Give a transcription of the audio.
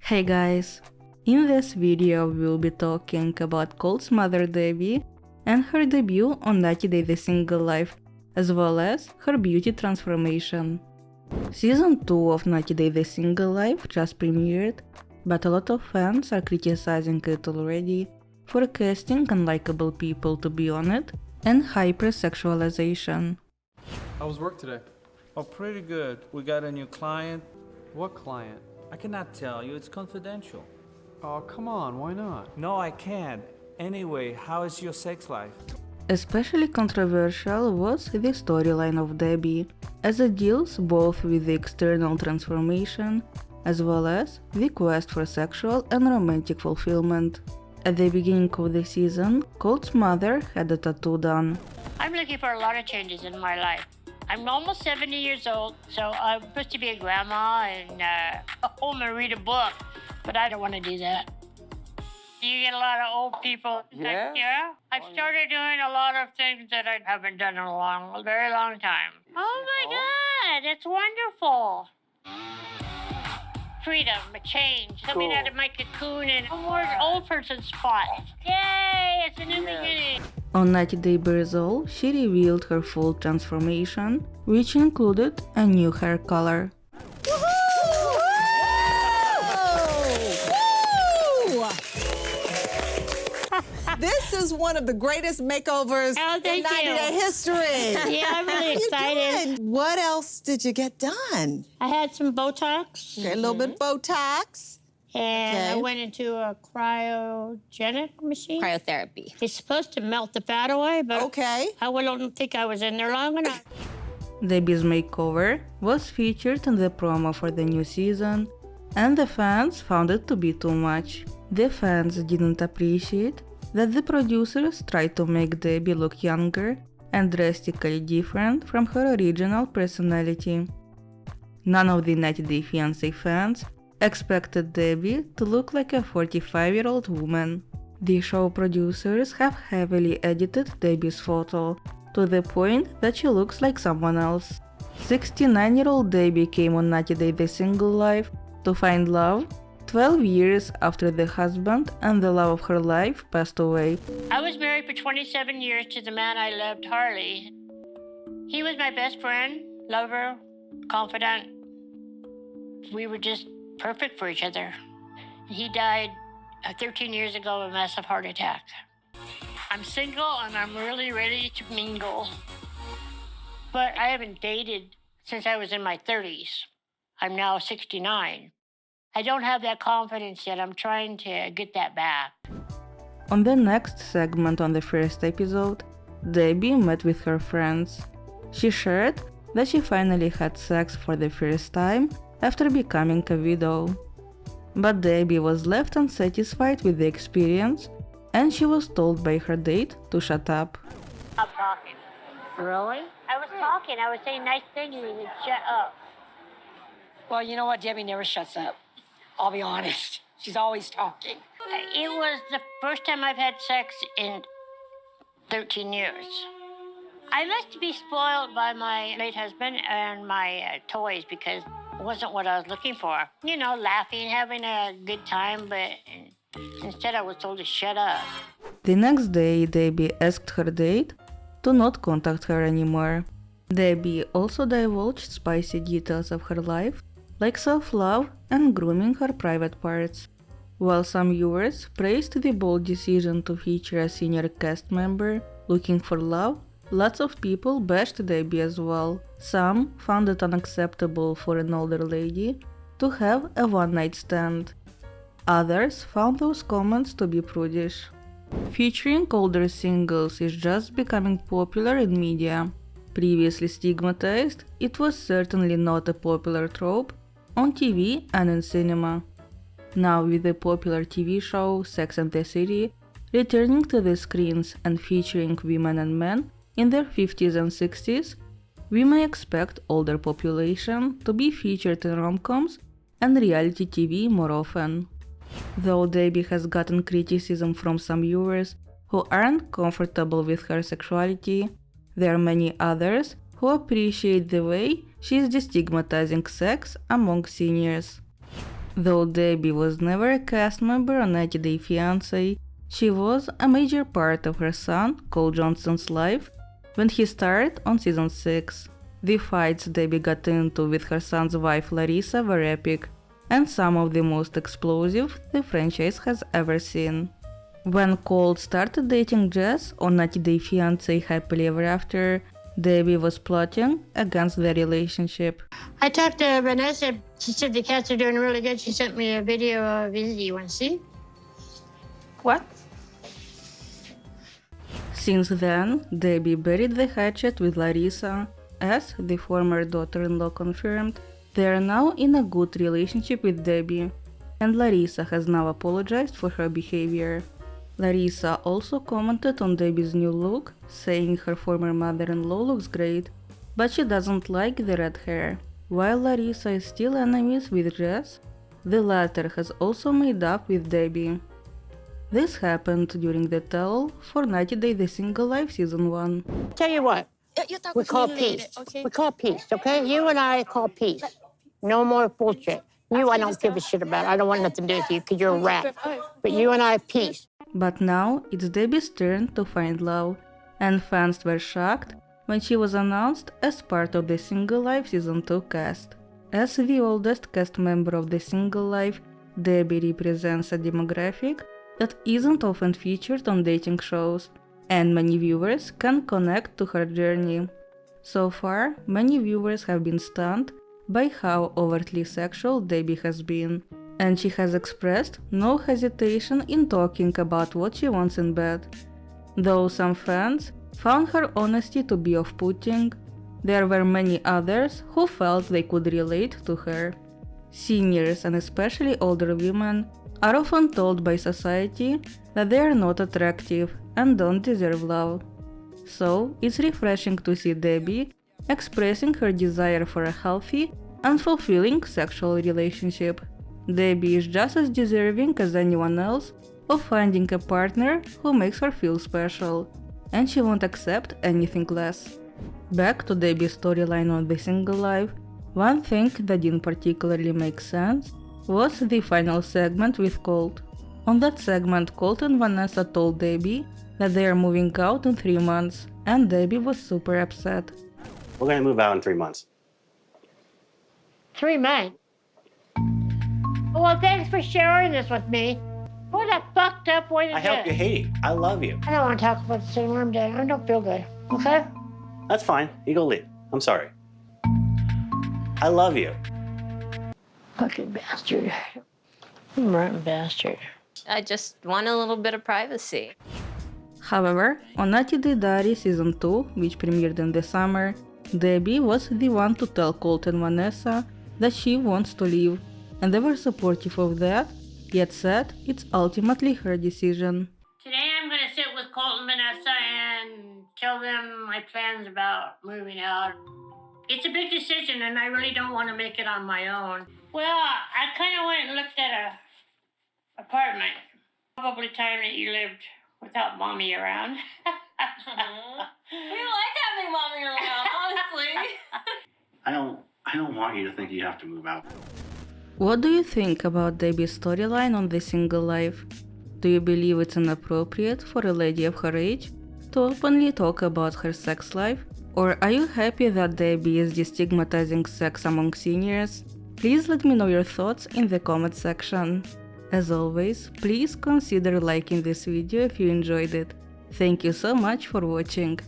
Hey guys! In this video we'll be talking about Colt's mother Debbie and her debut on 90 Day The Single Life, as well as her beauty transformation. Season 2 of 90 Day The Single Life just premiered, but a lot of fans are criticizing it already for casting unlikable people to be on it and hypersexualization. How was work today? Oh, pretty good. We got a new client. What client? I cannot tell you, it's confidential. Oh, come on, why not? No, I can't. Anyway, how is your sex life? Especially controversial was the storyline of Debbie, as it deals both with the external transformation as well as the quest for sexual and romantic fulfillment. At the beginning of the season, Colt's mother had a tattoo done. I'm looking for a lot of changes in my life. I'm almost 70 years old, so I'm supposed to be a grandma and home and read a book, but I don't want to do that. You get a lot of old people. Yeah? Yeah. I've started doing a lot of things that I haven't done in a very long time. Oh my God, it's wonderful. Freedom, a change, coming out of my cocoon and a more old person spot. Yay, it's a new beginning. On 90 Day Berzol, she revealed her full transformation, which included a new hair color. This is one of the greatest makeovers Oh, in thank 90 you. Day history. Yeah, I'm really You excited. did. What else did you get done? I had some Botox, Okay, a little bit of Botox. and I Okay. went into a cryogenic machine. Cryotherapy. It's supposed to melt the fat away, but Okay. I don't think I was in there long enough. Debbie's makeover was featured in the promo for the new season, and the fans found it to be too much. The fans didn't appreciate that the producers tried to make Debbie look younger and drastically different from her original personality. None of the 90 Day Fiancé fans expected Debbie to look like a 45-year-old woman. The show producers have heavily edited Debbie's photo to the point that she looks like someone else. 69-year-old Debbie came on 90 Day The Single Life to find love 12 years after the husband and the love of her life passed away. I was married for 27 years to the man I loved, Harley. He was my best friend, lover, confidant. We were just perfect for each other. He died 13 years ago of a massive heart attack. I'm single and I'm really ready to mingle. But I haven't dated since I was in my 30s. I'm now 69. I don't have that confidence yet. I'm trying to get that back. On the next segment on the first episode, Debbie met with her friends. She shared that she finally had sex for the first time after becoming a widow. But Debbie was left unsatisfied with the experience, and she was told by her date to shut up. I'm talking. Really? I was talking. I was saying nice things and you would shut up. Well, you know what? Debbie never shuts up. I'll be honest. She's always talking. It was the first time I've had sex in 13 years. I must be spoiled by my late husband and my toys because it wasn't what I was looking for. You know, laughing, having a good time, but instead I was told to shut up. The next day, Debbie asked her date to not contact her anymore. Debbie also divulged spicy details of her life, like self-love and grooming her private parts. While some viewers praised the bold decision to feature a senior cast member looking for love, lots of people bashed Debbie as well. Some found it unacceptable for an older lady to have a one-night stand. Others found those comments to be prudish. Featuring older singles is just becoming popular in media. Previously stigmatized, it was certainly not a popular trope on TV and in cinema. Now, with the popular TV show Sex and the City returning to the screens and featuring women and men in their 50s and 60s, we may expect older population to be featured in rom-coms and reality TV more often. Though Debbie has gotten criticism from some viewers who aren't comfortable with her sexuality, there are many others who appreciate the way she is destigmatizing sex among seniors. Though Debbie was never a cast member on 90 Day Fiancé, she was a major part of her son, Cole Johnson's life when he starred on season 6. The fights Debbie got into with her son's wife Larissa were epic, and some of the most explosive the franchise has ever seen. When Cole started dating Jess on 90 Day Fiancé Happily Ever After, Debbie was plotting against their relationship. I talked to Vanessa. She said the cats are doing really good. She sent me a video of Izzy. You want to see? What? Since then, Debbie buried the hatchet with Larissa. As the former daughter-in-law confirmed, they are now in a good relationship with Debbie, and Larissa has now apologized for her behavior. Larissa also commented on Debbie's new look, saying her former mother-in-law looks great, but she doesn't like the red hair. While Larissa is still enemies with Jess, the latter has also made up with Debbie. This happened during the tell for 90 Day The Single Life Season 1. Tell you what, we call peace. We call peace, okay? You and I call peace. No more bullshit. You, I don't give a shit about. I don't want nothing to do with you because you're a rat. But you and I, peace. But now it's Debbie's turn to find love, and fans were shocked when she was announced as part of the Single Life Season 2 cast. As the oldest cast member of the Single Life, Debbie represents a demographic that isn't often featured on dating shows, and many viewers can connect to her journey. So far, many viewers have been stunned by how overtly sexual Debbie has been, and she has expressed no hesitation in talking about what she wants in bed. Though some fans found her honesty to be off-putting, there were many others who felt they could relate to her. Seniors and especially older women are often told by society that they are not attractive and don't deserve love. So it's refreshing to see Debbie expressing her desire for a healthy and fulfilling sexual relationship. Debbie is just as deserving as anyone else of finding a partner who makes her feel special, and she won't accept anything less. Back to Debbie's storyline on The Single Life, one thing that didn't particularly make sense was the final segment with Colt. On that segment, Colt and Vanessa told Debbie that they are moving out in 3 months, and Debbie was super upset. We're gonna move out in 3 months. 3 months. Well, thanks for sharing this with me. What a fucked up way to I do help it. you hate you. I love you. I don't want to talk about the same room day. I don't feel good. Okay? That's fine. You go leave. I'm sorry. I love you. Fucking bastard. Rotten bastard. I just want a little bit of privacy. However, on 90 Day Diary Season 2, which premiered in the summer, Debbie was the one to tell Colt and Vanessa that she wants to leave, and they were supportive of that, yet said it's ultimately her decision. Today I'm going to sit with Colt and Vanessa and tell them my plans about moving out. It's a big decision and I really don't want to make it on my own. Well, I kind of went and looked at a apartment. Probably time that you lived without mommy around. We like having mommy around, honestly. I don't want you to think you have to move out. What do you think about Debbie's storyline on The Single Life? Do you believe it's inappropriate for a lady of her age to openly talk about her sex life? Or are you happy that Debbie is destigmatizing sex among seniors? Please let me know your thoughts in the comment section. As always, please consider liking this video if you enjoyed it. Thank you so much for watching.